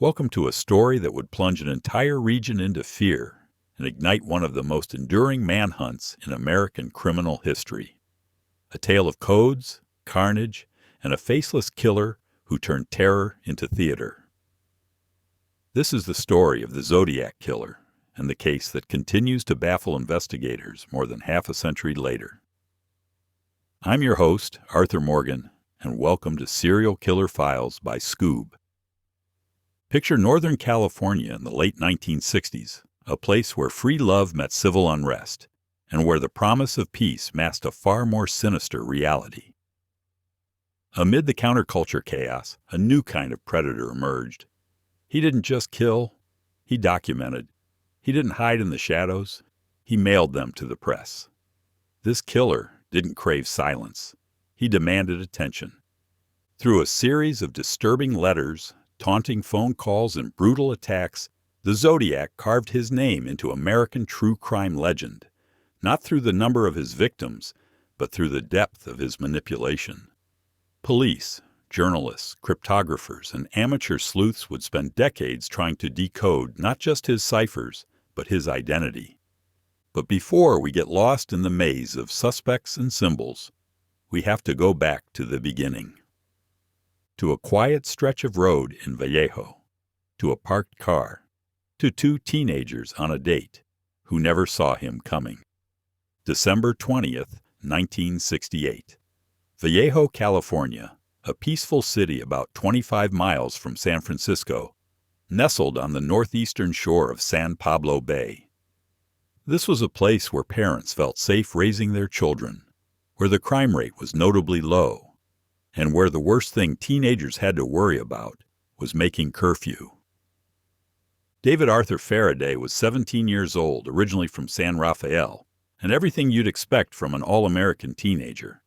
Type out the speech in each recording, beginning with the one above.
Welcome to a story that would plunge an entire region into fear and ignite one of the most enduring manhunts in American criminal history. A tale of codes, carnage, and a faceless killer who turned terror into theater. This is the story of the Zodiac Killer and the case that continues to baffle investigators more than half a century later. I'm your host, Arthur Morgan, and welcome to Serial Killer Files by Skoob. Picture Northern California in the late 1960s, a place where free love met civil unrest, and where the promise of peace masked a far more sinister reality. Amid the counterculture chaos, a new kind of predator emerged. He didn't just kill, he documented. He didn't hide in the shadows, he mailed them to the press. This killer didn't crave silence, he demanded attention. Through a series of disturbing letters, taunting phone calls, and brutal attacks, the Zodiac carved his name into American true crime legend, not through the number of his victims, but through the depth of his manipulation. Police, journalists, cryptographers, and amateur sleuths would spend decades trying to decode not just his ciphers, but his identity. But before we get lost in the maze of suspects and symbols, we have to go back to the beginning. To a quiet stretch of road in Vallejo, to a parked car, to two teenagers on a date who never saw him coming. December 20th, 1968. Vallejo, California, a peaceful city about 25 miles from San Francisco, nestled on the northeastern shore of San Pablo Bay. This was a place where parents felt safe raising their children, where the crime rate was notably low, and where the worst thing teenagers had to worry about was making curfew. David Arthur Faraday was 17 years old, originally from San Rafael, and everything you'd expect from an all-American teenager.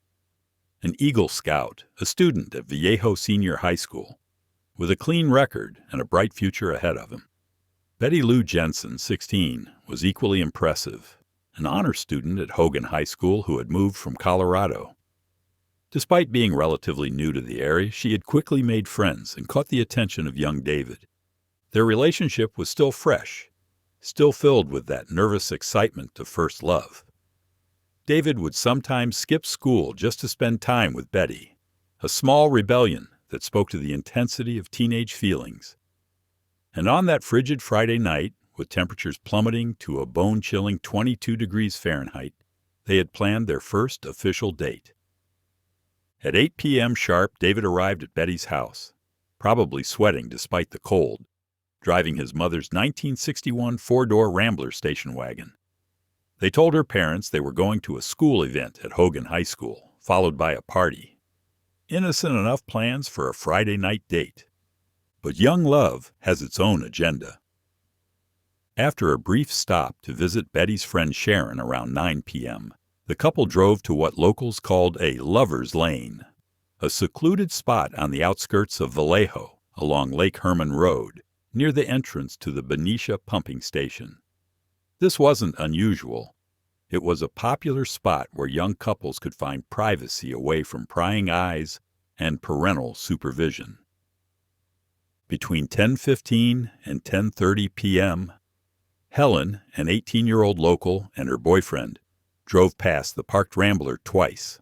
An Eagle Scout, a student at Vallejo Senior High School, with a clean record and a bright future ahead of him. Betty Lou Jensen, 16, was equally impressive, an honor student at Hogan High School who had moved from Colorado. Despite being relatively new to the area, she had quickly made friends and caught the attention of young David. Their relationship was still fresh, still filled with that nervous excitement of first love. David would sometimes skip school just to spend time with Betty, a small rebellion that spoke to the intensity of teenage feelings. And on that frigid Friday night, with temperatures plummeting to a bone-chilling 22 degrees Fahrenheit, they had planned their first official date. At 8 p.m. sharp, David arrived at Betty's house, probably sweating despite the cold, driving his mother's 1961 four-door Rambler station wagon. They told her parents they were going to a school event at Hogan High School, followed by a party. Innocent enough plans for a Friday night date. But young love has its own agenda. After a brief stop to visit Betty's friend Sharon around 9 p.m., the couple drove to what locals called a lover's lane, a secluded spot on the outskirts of Vallejo along Lake Herman Road, near the entrance to the Benicia pumping station. This wasn't unusual. It was a popular spot where young couples could find privacy away from prying eyes and parental supervision. Between 10:15 and 10:30 p.m., Helen, an 18-year-old local, and her boyfriend drove past the parked Rambler twice.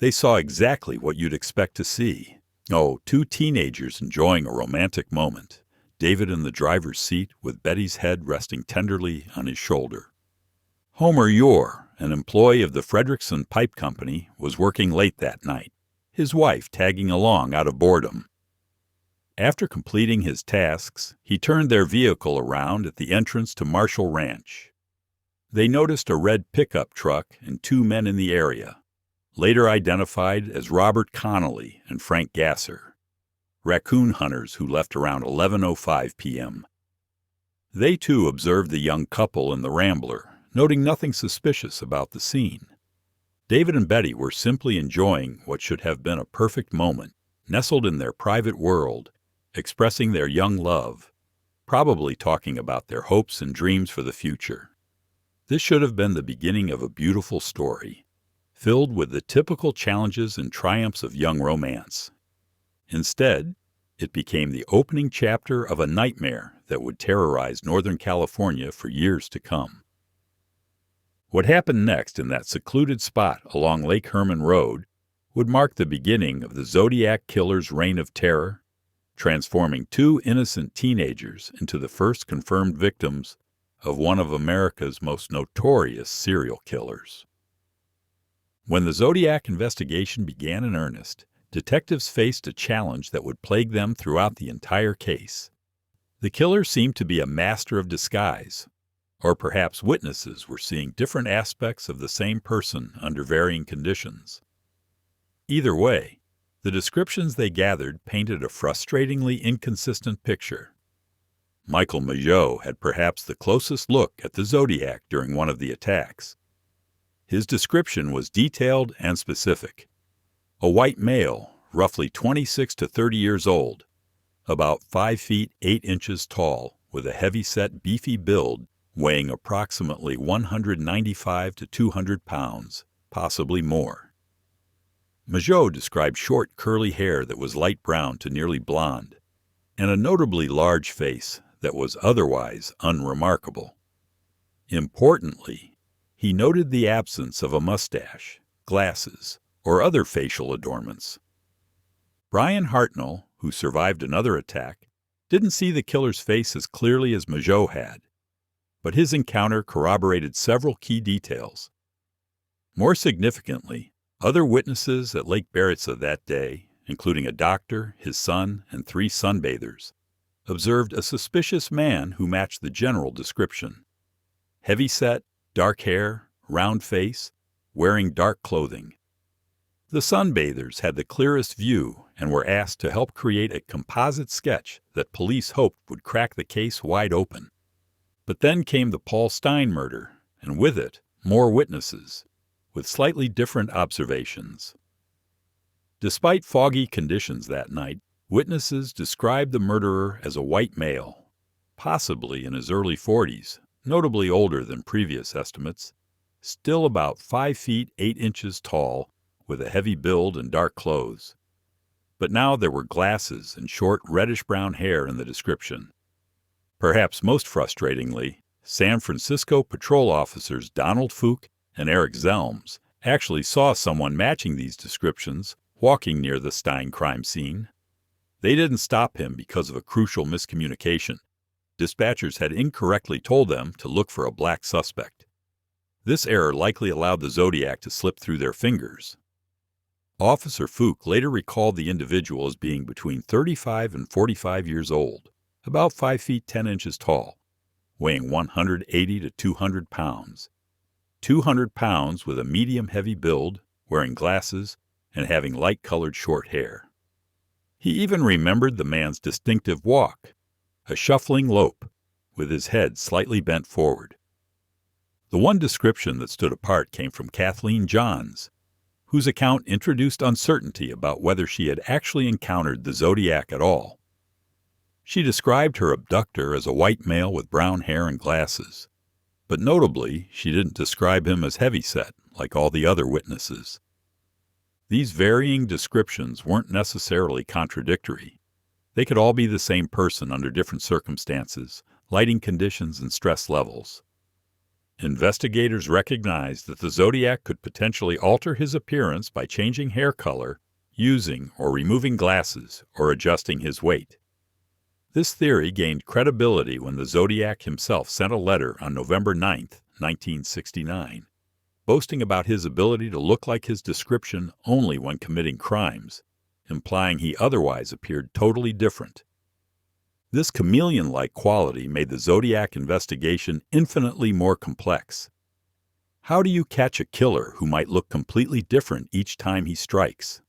They saw exactly what you'd expect to see. Two teenagers enjoying a romantic moment, David in the driver's seat with Betty's head resting tenderly on his shoulder. Homer Yore, an employee of the Frederickson Pipe Company, was working late that night, his wife tagging along out of boredom. After completing his tasks, he turned their vehicle around at the entrance to Marshall Ranch. They noticed a red pickup truck and two men in the area, later identified as Robert Connolly and Frank Gasser, raccoon hunters who left around 11:05 p.m. They too observed the young couple in the Rambler, noting nothing suspicious about the scene. David and Betty were simply enjoying what should have been a perfect moment, nestled in their private world, expressing their young love, probably talking about their hopes and dreams for the future. This should have been the beginning of a beautiful story, filled with the typical challenges and triumphs of young romance. Instead, It became the opening chapter of a nightmare that would terrorize Northern California for years to come. What happened next in that secluded spot along Lake Herman Road would mark the beginning of the Zodiac Killer's reign of terror, transforming two innocent teenagers into the first confirmed victims of one of America's most notorious serial killers. When the Zodiac investigation began in earnest, detectives faced a challenge that would plague them throughout the entire case. The killer seemed to be a master of disguise, or perhaps witnesses were seeing different aspects of the same person under varying conditions. Either way, the descriptions they gathered painted a frustratingly inconsistent picture. Michael Mageau had perhaps the closest look at the Zodiac during one of the attacks. His description was detailed and specific. A white male, roughly 26 to 30 years old, about 5 feet 8 inches tall, with a heavy-set, beefy build, weighing approximately 195 to 200 pounds, possibly more. Mageau described short, curly hair that was light brown to nearly blonde, and a notably large face that was otherwise unremarkable. Importantly, he noted the absence of a mustache, glasses, or other facial adornments. Brian Hartnell, who survived another attack, didn't see the killer's face as clearly as Mageau had, but his encounter corroborated several key details. More significantly, other witnesses at Lake Berryessa that day, including a doctor, his son, and 3 sunbathers, observed a suspicious man who matched the general description. Heavy-set, dark hair, round face, wearing dark clothing. The sunbathers had the clearest view and were asked to help create a composite sketch that police hoped would crack the case wide open. But then came the Paul Stein murder, and with it, more witnesses, with slightly different observations. Despite foggy conditions that night, witnesses described the murderer as a white male, possibly in his early 40s, notably older than previous estimates, still about 5 feet 8 inches tall, with a heavy build and dark clothes. But now there were glasses and short reddish-brown hair in the description. Perhaps most frustratingly, San Francisco patrol officers Donald Fook and Eric Zelms actually saw someone matching these descriptions walking near the Stein crime scene. They didn't stop him because of a crucial miscommunication. Dispatchers had incorrectly told them to look for a black suspect. This error likely allowed the Zodiac to slip through their fingers. Officer Fook later recalled the individual as being between 35 and 45 years old, about 5 feet 10 inches tall, weighing 180 to 200 pounds. 200 pounds with a medium-heavy build, wearing glasses, and having light-colored short hair. He even remembered the man's distinctive walk, a shuffling lope, with his head slightly bent forward. The one description that stood apart came from Kathleen Johns, whose account introduced uncertainty about whether she had actually encountered the Zodiac at all. She described her abductor as a white male with brown hair and glasses, but notably, she didn't describe him as heavyset like all the other witnesses. These varying descriptions weren't necessarily contradictory. They could all be the same person under different circumstances, lighting conditions, and stress levels. Investigators recognized that the Zodiac could potentially alter his appearance by changing hair color, using or removing glasses, or adjusting his weight. This theory gained credibility when the Zodiac himself sent a letter on November 9, 1969, boasting about his ability to look like his description only when committing crimes, implying he otherwise appeared totally different. This chameleon-like quality made the Zodiac investigation infinitely more complex. How do you catch a killer who might look completely different each time he strikes?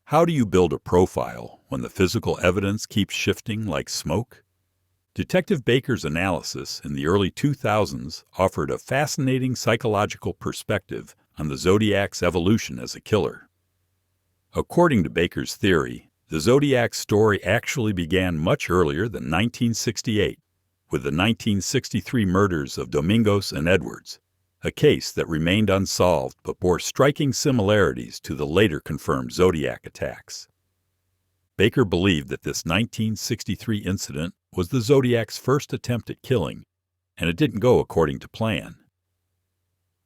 How do you build a profile when the physical evidence keeps shifting like smoke? Detective Baker's analysis in the early 2000s offered a fascinating psychological perspective on the Zodiac's evolution as a killer. According to Baker's theory, the Zodiac's story actually began much earlier than 1968, with the 1963 murders of Domingos and Edwards, a case that remained unsolved but bore striking similarities to the later confirmed Zodiac attacks. Baker believed that this 1963 incident was the Zodiac's first attempt at killing, and it didn't go according to plan.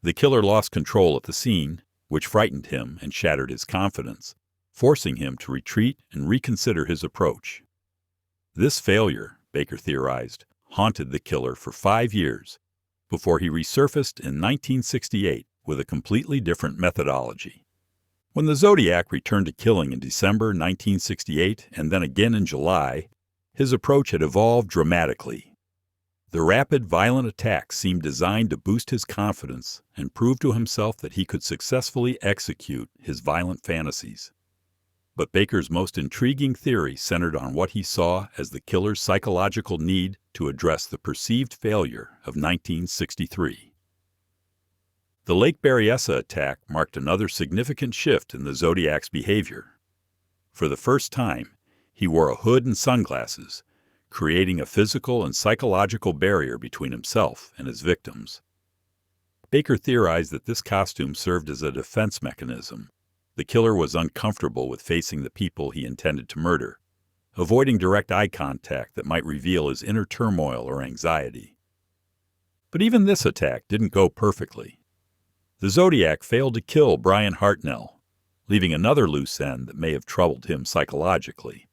The killer lost control at the scene, which frightened him and shattered his confidence, forcing him to retreat and reconsider his approach. This failure, Baker theorized, haunted the killer for 5 years before he resurfaced in 1968 with a completely different methodology. When the Zodiac returned to killing in December 1968 and then again in July, his approach had evolved dramatically. The rapid, violent attacks seemed designed to boost his confidence and prove to himself that he could successfully execute his violent fantasies. But Baker's most intriguing theory centered on what he saw as the killer's psychological need to address the perceived failure of 1963. The Lake Berryessa attack marked another significant shift in the Zodiac's behavior. For the first time, he wore a hood and sunglasses, creating a physical and psychological barrier between himself and his victims. Baker theorized that this costume served as a defense mechanism. The killer was uncomfortable with facing the people he intended to murder, avoiding direct eye contact that might reveal his inner turmoil or anxiety. But even this attack didn't go perfectly. The Zodiac failed to kill Brian Hartnell, leaving another loose end that may have troubled him psychologically.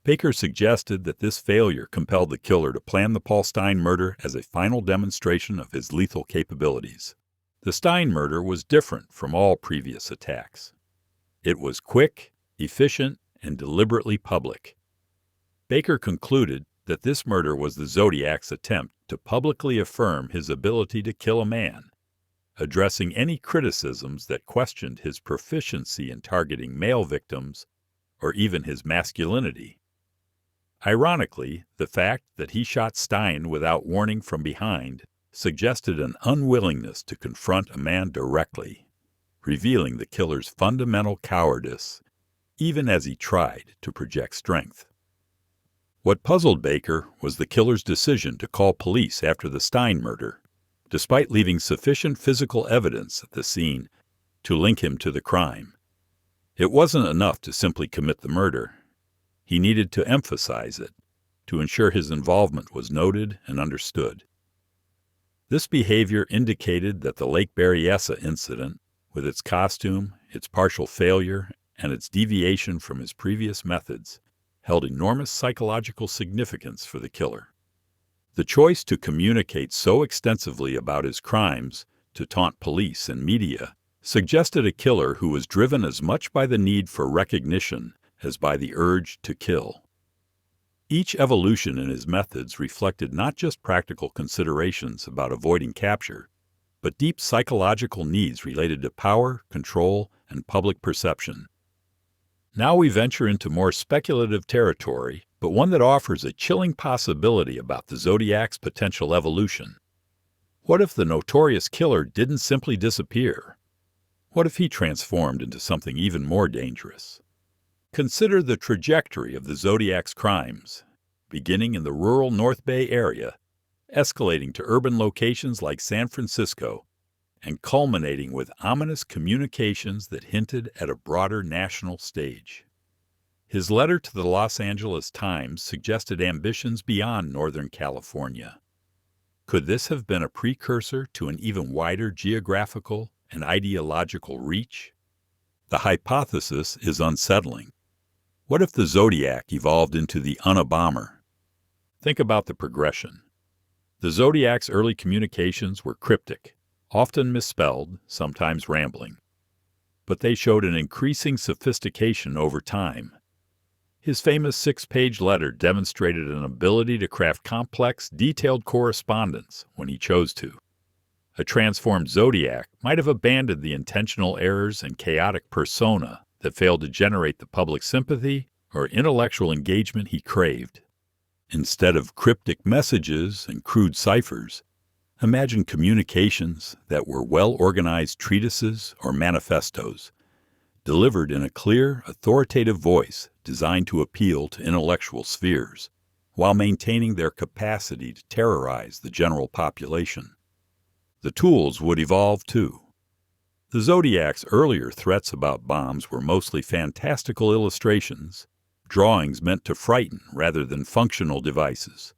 Baker suggested that this failure compelled the killer to plan the Paul Stine murder as a final demonstration of his lethal capabilities. The Stine murder was different from all previous attacks. It was quick, efficient, and deliberately public. Baker concluded that this murder was the Zodiac's attempt to publicly affirm his ability to kill a man, addressing any criticisms that questioned his proficiency in targeting male victims or even his masculinity. Ironically, the fact that he shot Stine without warning from behind suggested an unwillingness to confront a man directly, revealing the killer's fundamental cowardice, even as he tried to project strength. What puzzled Baker was the killer's decision to call police after the Stine murder, despite leaving sufficient physical evidence at the scene to link him to the crime. It wasn't enough to simply commit the murder. He needed to emphasize it, to ensure his involvement was noted and understood. This behavior indicated that the Lake Berryessa incident, with its costume, its partial failure, and its deviation from his previous methods, held enormous psychological significance for the killer. The choice to communicate so extensively about his crimes, to taunt police and media, suggested a killer who was driven as much by the need for recognition as by the urge to kill. Each evolution in his methods reflected not just practical considerations about avoiding capture, but deep psychological needs related to power, control, and public perception. Now we venture into more speculative territory, but one that offers a chilling possibility about the Zodiac's potential evolution. What if the notorious killer didn't simply disappear? What if he transformed into something even more dangerous? Consider the trajectory of the Zodiac's crimes, beginning in the rural North Bay area, escalating to urban locations like San Francisco, and culminating with ominous communications that hinted at a broader national stage. His letter to the Los Angeles Times suggested ambitions beyond Northern California. Could this have been a precursor to an even wider geographical and ideological reach? The hypothesis is unsettling. What if the Zodiac evolved into the Unabomber? Think about the progression. The Zodiac's early communications were cryptic, often misspelled, sometimes rambling. But they showed an increasing sophistication over time. His famous 6-page letter demonstrated an ability to craft complex, detailed correspondence when he chose to. A transformed Zodiac might have abandoned the intentional errors and chaotic persona that failed to generate the public sympathy or intellectual engagement he craved. Instead of cryptic messages and crude ciphers, imagine communications that were well-organized treatises or manifestos, delivered in a clear, authoritative voice designed to appeal to intellectual spheres, while maintaining their capacity to terrorize the general population. The tools would evolve too. The Zodiac's earlier threats about bombs were mostly fantastical illustrations, drawings meant to frighten rather than functional devices.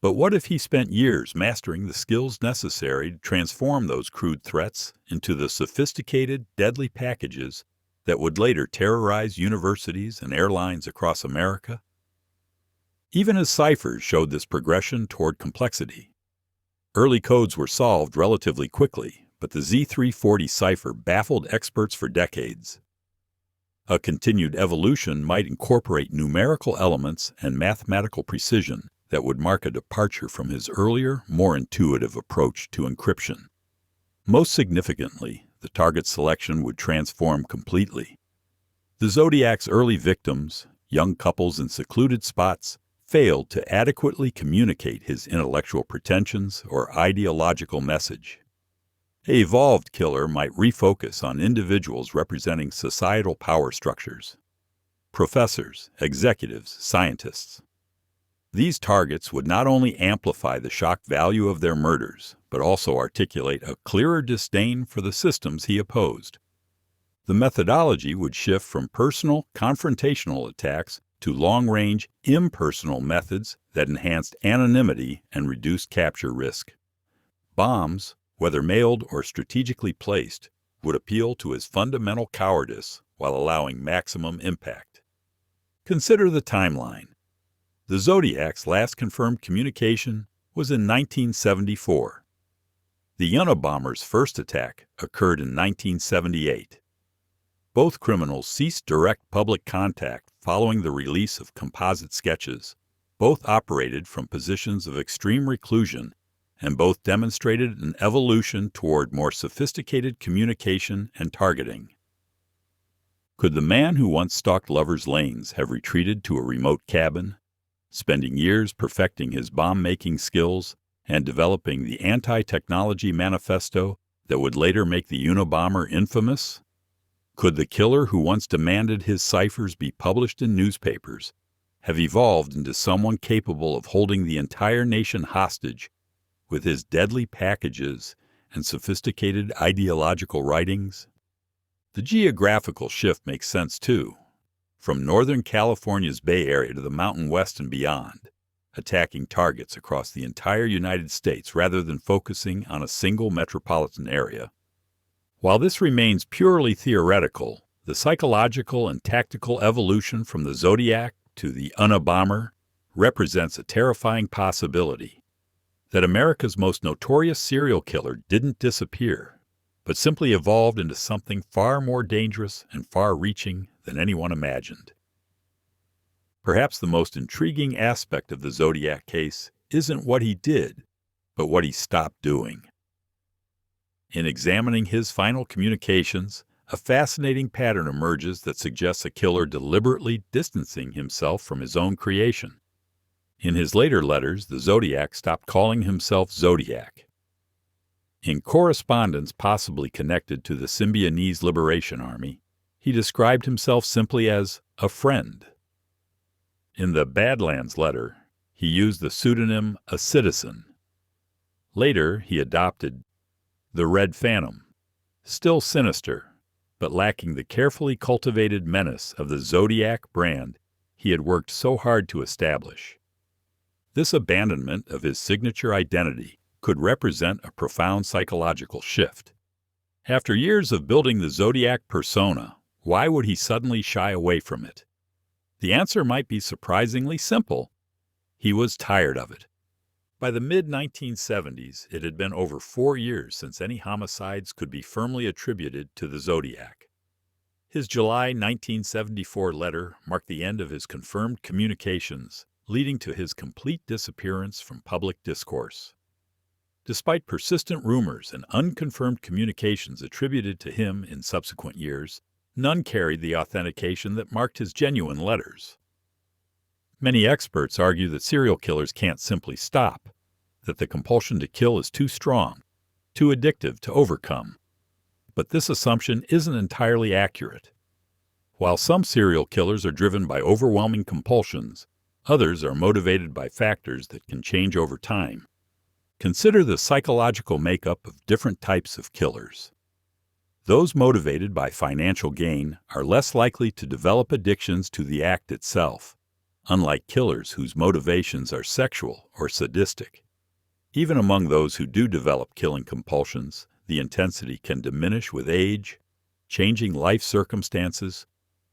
But what if he spent years mastering the skills necessary to transform those crude threats into the sophisticated, deadly packages that would later terrorize universities and airlines across America? Even his ciphers showed this progression toward complexity. Early codes were solved relatively quickly, but the Z340 cipher baffled experts for decades. A continued evolution might incorporate numerical elements and mathematical precision that would mark a departure from his earlier, more intuitive approach to encryption. Most significantly, the target selection would transform completely. The Zodiac's early victims, young couples in secluded spots, failed to adequately communicate his intellectual pretensions or ideological message. An evolved killer might refocus on individuals representing societal power structures: professors, executives, scientists. These targets would not only amplify the shock value of their murders, but also articulate a clearer disdain for the systems he opposed. The methodology would shift from personal, confrontational attacks to long-range, impersonal methods that enhanced anonymity and reduced capture risk. Bombs, whether mailed or strategically placed, would appeal to his fundamental cowardice while allowing maximum impact. Consider the timeline. The Zodiac's last confirmed communication was in 1974. The Unabomber's first attack occurred in 1978. Both criminals ceased direct public contact following the release of composite sketches. Both operated from positions of extreme reclusion, and both demonstrated an evolution toward more sophisticated communication and targeting. Could the man who once stalked lovers' lanes have retreated to a remote cabin, spending years perfecting his bomb-making skills and developing the anti-technology manifesto that would later make the Unabomber infamous? Could the killer who once demanded his ciphers be published in newspapers have evolved into someone capable of holding the entire nation hostage with his deadly packages and sophisticated ideological writings? The geographical shift makes sense, too. From Northern California's Bay Area to the Mountain West and beyond, attacking targets across the entire United States rather than focusing on a single metropolitan area. While this remains purely theoretical, the psychological and tactical evolution from the Zodiac to the Unabomber represents a terrifying possibility that America's most notorious serial killer didn't disappear, but simply evolved into something far more dangerous and far-reaching than anyone imagined. Perhaps the most intriguing aspect of the Zodiac case isn't what he did, but what he stopped doing. In examining his final communications, a fascinating pattern emerges that suggests a killer deliberately distancing himself from his own creation. In his later letters, the Zodiac stopped calling himself Zodiac. In correspondence possibly connected to the Symbionese Liberation Army, he described himself simply as a friend. In the Badlands letter, he used the pseudonym A Citizen. Later, he adopted the Red Phantom, still sinister, but lacking the carefully cultivated menace of the Zodiac brand he had worked so hard to establish. This abandonment of his signature identity could represent a profound psychological shift. After years of building the Zodiac persona, why would he suddenly shy away from it? The answer might be surprisingly simple. He was tired of it. By the mid-1970s, it had been over 4 years since any homicides could be firmly attributed to the Zodiac. His July 1974 letter marked the end of his confirmed communications, leading to his complete disappearance from public discourse. Despite persistent rumors and unconfirmed communications attributed to him in subsequent years, none carried the authentication that marked his genuine letters. Many experts argue that serial killers can't simply stop, that the compulsion to kill is too strong, too addictive to overcome. But this assumption isn't entirely accurate. While some serial killers are driven by overwhelming compulsions, others are motivated by factors that can change over time. Consider the psychological makeup of different types of killers. Those motivated by financial gain are less likely to develop addictions to the act itself, unlike killers whose motivations are sexual or sadistic. Even among those who do develop killing compulsions, the intensity can diminish with age, changing life circumstances,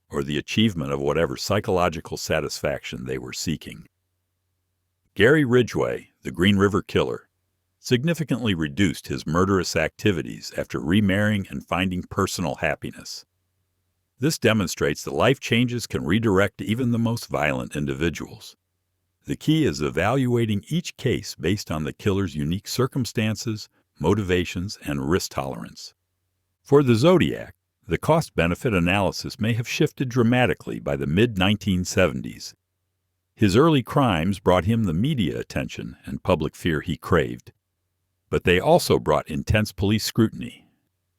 or the achievement of whatever psychological satisfaction they were seeking. Gary Ridgway, the Green River Killer, significantly reduced his murderous activities after remarrying and finding personal happiness. This demonstrates that life changes can redirect even the most violent individuals. The key is evaluating each case based on the killer's unique circumstances, motivations, and risk tolerance. For the Zodiac, the cost-benefit analysis may have shifted dramatically by the mid-1970s. His early crimes brought him the media attention and public fear he craved. But they also brought intense police scrutiny,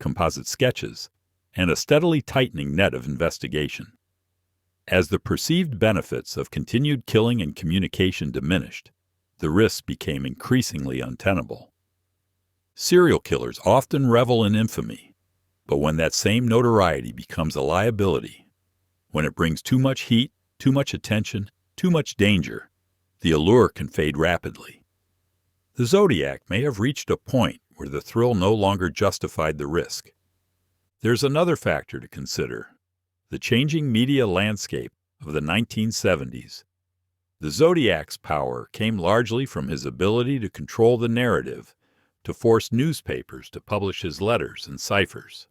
composite sketches, and a steadily tightening net of investigation. As the perceived benefits of continued killing and communication diminished, the risks became increasingly untenable. Serial killers often revel in infamy, but when that same notoriety becomes a liability, when it brings too much heat, too much attention, too much danger, the allure can fade rapidly. The Zodiac may have reached a point where the thrill no longer justified the risk. There's another factor to consider: the changing media landscape of the 1970s. The Zodiac's power came largely from his ability to control the narrative, to force newspapers to publish his letters and ciphers.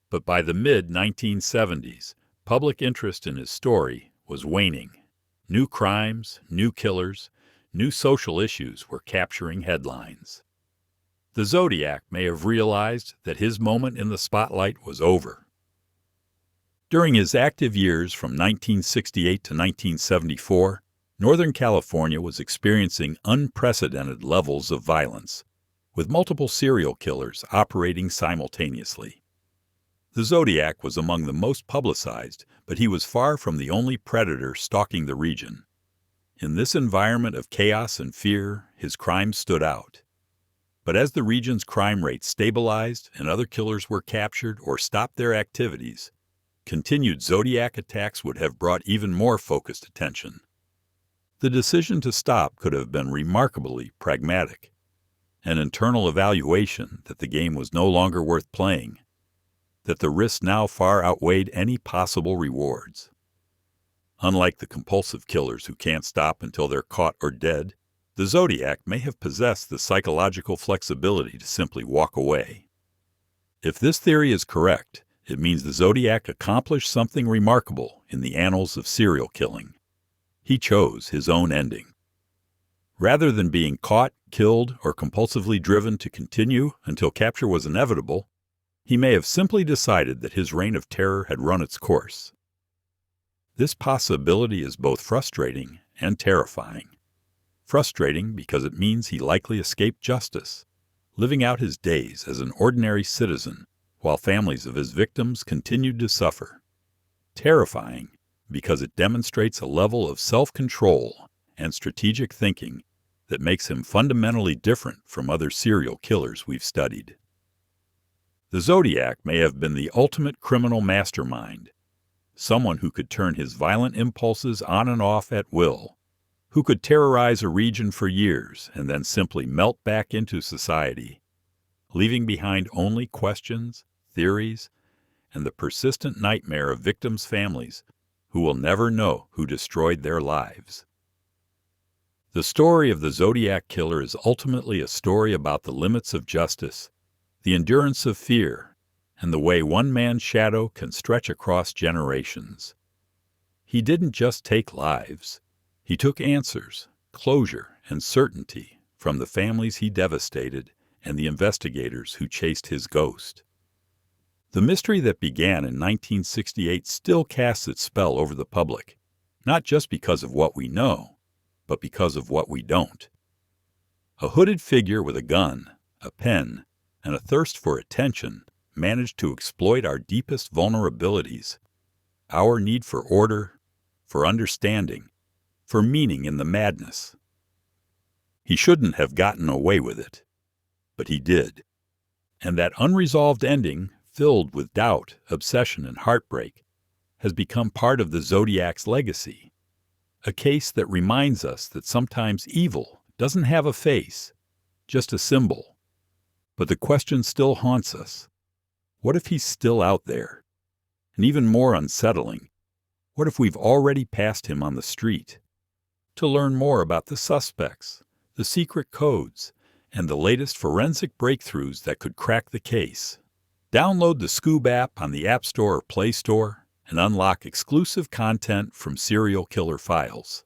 But by the mid-1970s, public interest in his story was waning. New crimes, new killers, new social issues were capturing headlines. The Zodiac may have realized that his moment in the spotlight was over. During his active years from 1968 to 1974, Northern California was experiencing unprecedented levels of violence, with multiple serial killers operating simultaneously. The Zodiac was among the most publicized, but he was far from the only predator stalking the region. In this environment of chaos and fear, his crimes stood out. But as the region's crime rate stabilized and other killers were captured or stopped their activities, continued Zodiac attacks would have brought even more focused attention. The decision to stop could have been remarkably pragmatic, an internal evaluation that the game was no longer worth playing, that the risks now far outweighed any possible rewards. Unlike the compulsive killers who can't stop until they're caught or dead, the Zodiac may have possessed the psychological flexibility to simply walk away. If this theory is correct, it means the Zodiac accomplished something remarkable in the annals of serial killing. He chose his own ending. Rather than being caught, killed, or compulsively driven to continue until capture was inevitable, he may have simply decided that his reign of terror had run its course. This possibility is both frustrating and terrifying. Frustrating because it means he likely escaped justice, living out his days as an ordinary citizen while families of his victims continued to suffer. Terrifying because it demonstrates a level of self-control and strategic thinking that makes him fundamentally different from other serial killers we've studied. The Zodiac may have been the ultimate criminal mastermind, someone who could turn his violent impulses on and off at will, who could terrorize a region for years and then simply melt back into society, leaving behind only questions, theories, and the persistent nightmare of victims' families who will never know who destroyed their lives. The story of the Zodiac Killer is ultimately a story about the limits of justice, the endurance of fear, and the way one man's shadow can stretch across generations. He didn't just take lives. He took answers, closure, and certainty from the families he devastated and the investigators who chased his ghost. The mystery that began in 1968 still casts its spell over the public, not just because of what we know, but because of what we don't. A hooded figure with a gun, a pen, and a thirst for attention managed to exploit our deepest vulnerabilities, our need for order, for understanding, for meaning in the madness. He shouldn't have gotten away with it, but he did. And that unresolved ending filled with doubt, obsession, and heartbreak, has become part of the Zodiac's legacy. A case that reminds us that sometimes evil doesn't have a face, just a symbol. But the question still haunts us. What if he's still out there? And even more unsettling, what if we've already passed him on the street? To learn more about the suspects, the secret codes, and the latest forensic breakthroughs that could crack the case, download the Skoob app on the App Store or Play Store and unlock exclusive content from Serial Killer Files.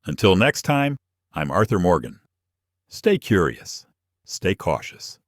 Until next time, I'm Arthur Morgan. Stay curious. Stay cautious.